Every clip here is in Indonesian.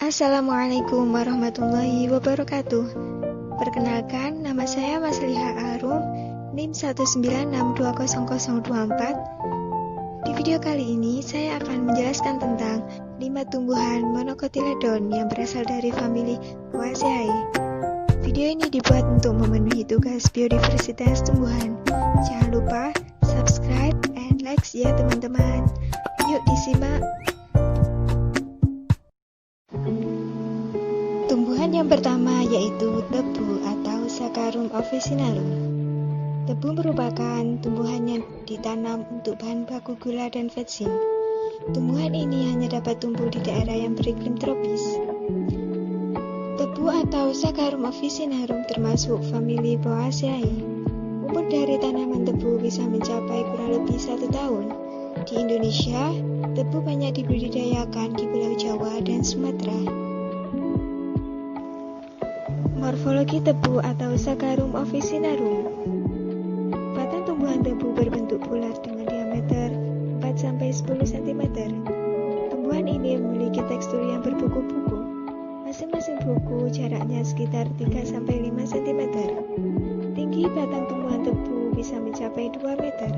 Assalamualaikum warahmatullahi wabarakatuh. Perkenalkan, nama saya Masliha Arum, NIM 196200024. Di video kali ini, saya akan menjelaskan tentang 5 tumbuhan monocotyledon yang berasal dari famili Poaceae. Video ini dibuat untuk memenuhi tugas biodiversitas tumbuhan. Jangan lupa subscribe and like ya teman-teman. Yuk disimak. Tumbuhan yang pertama yaitu tebu atau Saccharum officinarum. Tebu merupakan tumbuhan yang ditanam untuk bahan baku gula dan vaksin. Tumbuhan ini hanya dapat tumbuh di daerah yang beriklim tropis. Tebu atau Saccharum officinarum termasuk famili Poaceae. Umur dari tanaman tebu bisa mencapai kurang lebih 1 tahun. Di Indonesia, tebu banyak dibudidayakan di Pulau Jawa dan Sumatera. Morfologi tebu atau Saccharum officinarum. Batang tumbuhan tebu berbentuk bulat dengan diameter 4-10 cm. Tumbuhan ini memiliki tekstur yang berbuku-buku. Masing-masing buku jaraknya sekitar 3-5 cm. Tinggi batang tumbuhan tebu bisa mencapai 2 meter.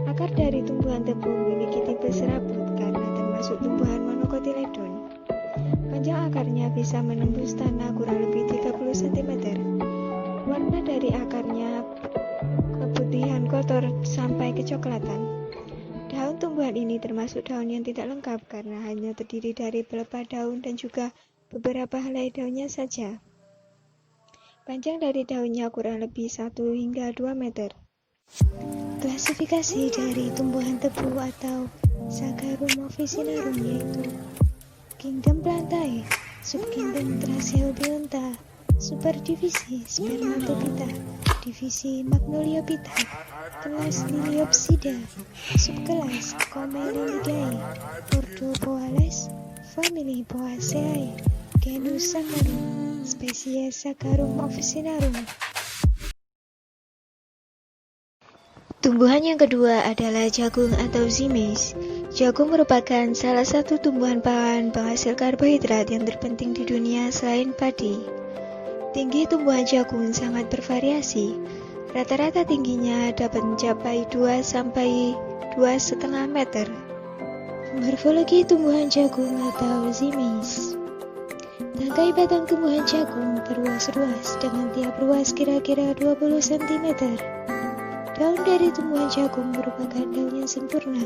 Akar dari tumbuhan tebu memiliki tipe serabut karena termasuk tumbuhan monocotyledon. Panjang akarnya bisa menembus tanah kurang lebih 30 cm. Warna dari akarnya keputihan kotor sampai kecoklatan. Daun tumbuhan ini termasuk daun yang tidak lengkap karena hanya terdiri dari pelepah daun dan juga beberapa helai daunnya saja. Panjang dari daunnya kurang lebih 1 hingga 2 meter. Klasifikasi dari tumbuhan tebu atau Saccharum officinarum yaitu Kingdom Plantae, Subkingdom Tracheobionta, Superdivisi Spermatophyta, Divisi Magnoliophyta, Kelas Liliopsida, Subkelas Commelinidae, Ordo Poales, Famili Poaceae, Genus Saccharum, Spesies Saccharum officinarum. Tumbuhan yang kedua adalah jagung atau zimeis. Jagung merupakan salah satu tumbuhan pangan penghasil karbohidrat yang terpenting di dunia selain padi. Tinggi tumbuhan jagung sangat bervariasi. Rata-rata tingginya dapat mencapai 2-2,5 meter. Morfologi tumbuhan jagung atau zimeis. Tangkai batang tumbuhan jagung berruas-ruas dengan tiap ruas kira-kira 20 cm. Daun dari tumbuhan jagung merupakan daun yang sempurna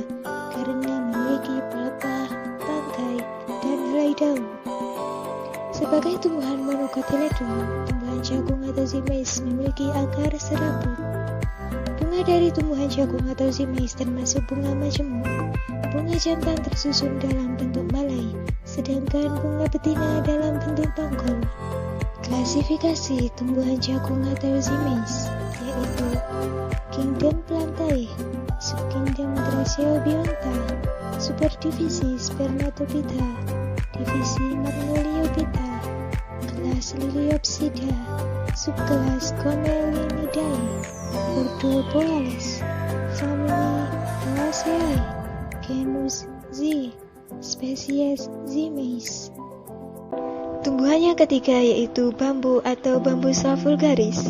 karena memiliki pelepah, tangkai, dan helai daun. Sebagai tumbuhan monocotyledon, tumbuhan jagung atau zimeis memiliki akar serabut. Bunga dari tumbuhan jagung atau zimeis termasuk bunga majemuk. Bunga jantan tersusun dalam bentuk malai, sedangkan bunga betina dalam bentuk tongkol. Klasifikasi tumbuhan jagung atau zimeis yaitu Kingdom Plantae, Subkingdom Tracheobionta, Superdivisi Spermatophyta, Divisi Magnoliophyta, Kelas Liliopsida, Subkelas Commelinidae, Ordo Poales, Famili Poaceae, Genus Z, Spesies Zimeis. Tumbuhan yang ketiga yaitu bambu atau Bambusa vulgaris.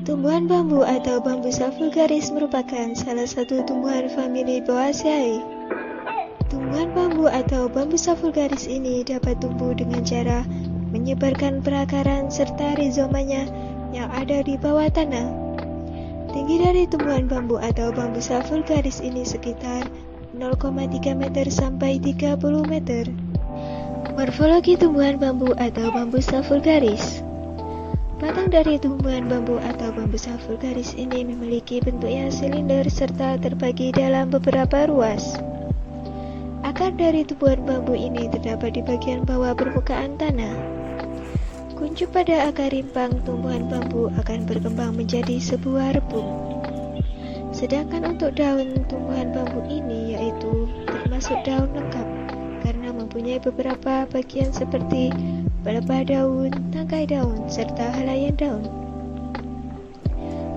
Tumbuhan bambu atau Bambusa vulgaris merupakan salah satu tumbuhan famili Poaceae. Tumbuhan bambu atau Bambusa vulgaris ini dapat tumbuh dengan cara menyebarkan perakaran serta rizomanya yang ada di bawah tanah. Tinggi dari tumbuhan bambu atau Bambusa vulgaris ini sekitar 0,3 meter sampai 30 meter. Morfologi tumbuhan bambu atau Bambusa vulgaris. Batang dari tumbuhan bambu atau Bambusa vulgaris ini memiliki bentuk yang silinder serta terbagi dalam beberapa ruas. Akar dari tumbuhan bambu ini terdapat di bagian bawah permukaan tanah. Kuncup pada akar rimpang tumbuhan bambu akan berkembang menjadi sebuah rebung. Sedangkan untuk daun tumbuhan bambu ini yaitu termasuk daun lengkap karena mempunyai beberapa bagian seperti pelepah daun, tangkai daun, serta helaian daun.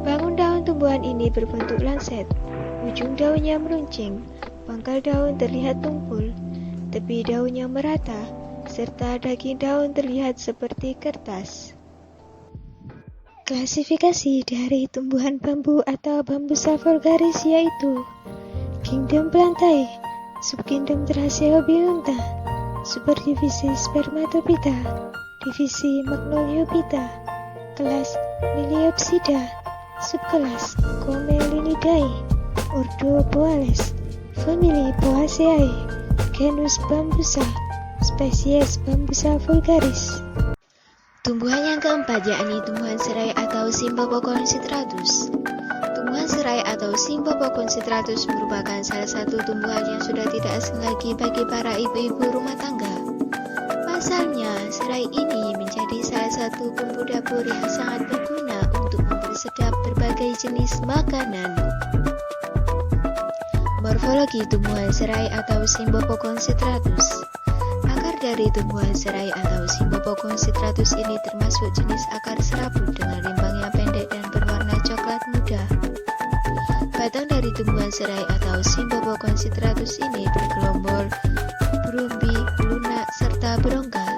Bangun daun tumbuhan ini berbentuk lanset, ujung daunnya meruncing, pangkal daun terlihat tumpul, tepi daunnya merata, serta daging daun terlihat seperti kertas. Klasifikasi dari tumbuhan bambu atau Bambusa vulgaris yaitu Kingdom Plantae, Subkingdom Thraseobiunta, Superdivisi Spermatophyta, Divisi Magnoliophyta, Kelas Liliopsida, Subkelas Comelinidae, Ordo Boales, Famili Poaceae, Genus Bambusa, Spesies Bambusa vulgaris. Tumbuhan yang keempat yakni tumbuhan serai atau Cymbopogon citratus. Tumbuhan serai atau Cymbopogon citratus merupakan salah satu tumbuhan yang sudah tidak asing lagi bagi para ibu-ibu rumah tangga. Pasalnya, serai ini menjadi salah satu bumbu dapur yang sangat berguna untuk mempersedap berbagai jenis makanan. Morfologi tumbuhan serai atau Cymbopogon citratus. Akar dari tumbuhan serai atau Cymbopogon citratus ini termasuk jenis akar serabut dengan rimbang yang pendek dan berwarna coklat muda. Batang dari tumbuhan serai atau Cymbopogon citratus ini bergelombol, berumbi, lunak, serta berongga.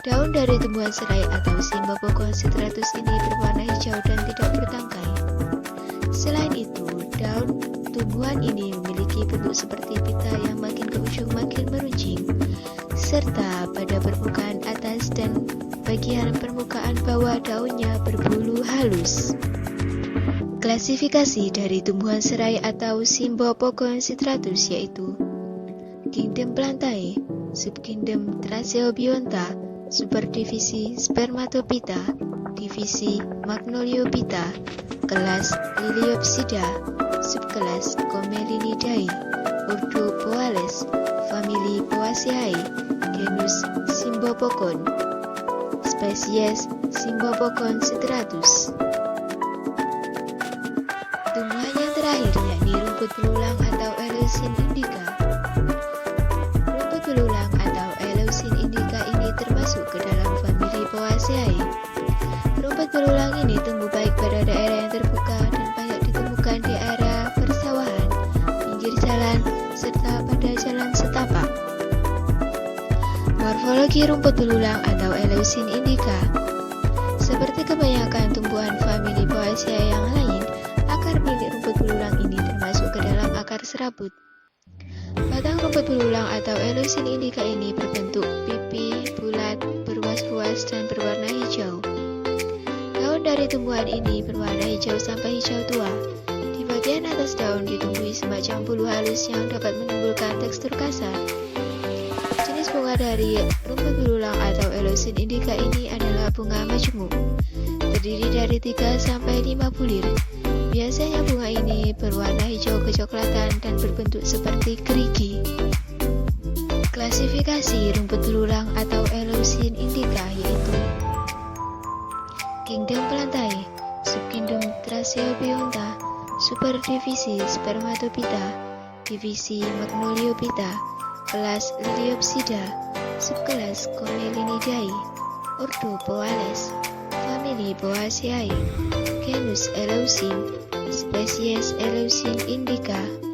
Daun dari tumbuhan serai atau Cymbopogon citratus ini berwarna hijau dan tidak bertangkai. Selain itu, daun tumbuhan ini memiliki bentuk seperti pita yang makin ke ujung makin meruncing, serta pada permukaan atas dan bagian permukaan bawah daunnya berbulu halus. Klasifikasi dari tumbuhan serai atau Cymbopogon citratus yaitu Kingdom Plantae, Subkingdom Thraseobionta, Superdivisi Spermatophyta, Divisi Magnoliophyta, Kelas Liliopsida, Subkelas Comelinidae, Ordo Boales, Famili Poaceae, Genus Cymbopogon, Spesies Cymbopogon citratus. Tumbuhan yang terakhir yakni rumput belulang atau Eleusin indica. Rumput belulang atau Eleusin indica ini termasuk ke dalam famili Poaceae. Rumput belulang ini tumbuh baik pada daerah yang terbuka dan banyak ditemukan di area persawahan, pinggir jalan, serta pada jalan setapak. Morfologi rumput belulang atau Eleusin indica. Seperti kebanyakan tumbuhan famili Poaceae yang lain, akar milik rumput belulang ini termasuk ke dalam akar serabut. Batang rumput belulang atau Eleusin indica ini berbentuk pipi, bulat, berruas-ruas dan berwarna hijau. Daun dari tumbuhan ini berwarna hijau sampai hijau tua. Di bagian atas daun ditumbuhi semacam bulu halus yang dapat menimbulkan tekstur kasar. Jenis bunga dari rumput belulang atau Eleusin indica ini adalah bunga majemuk, terdiri dari 3 sampai 5 bulir. Biasanya bunga ini berwarna hijau kecoklatan dan berbentuk seperti gerigi. Klasifikasi rumput belulang atau Eleusin indica yaitu Kingdom Plantae, Subkingdom Thraseobiunta, Superdivisi Spermatophyta, Divisi Magnoliophyta, Kelas Liliopsida, Subkelas Comelinidae, Ordo Boales, Famili Poaceae, Genus Eleusin, Spesies Eleusin indica.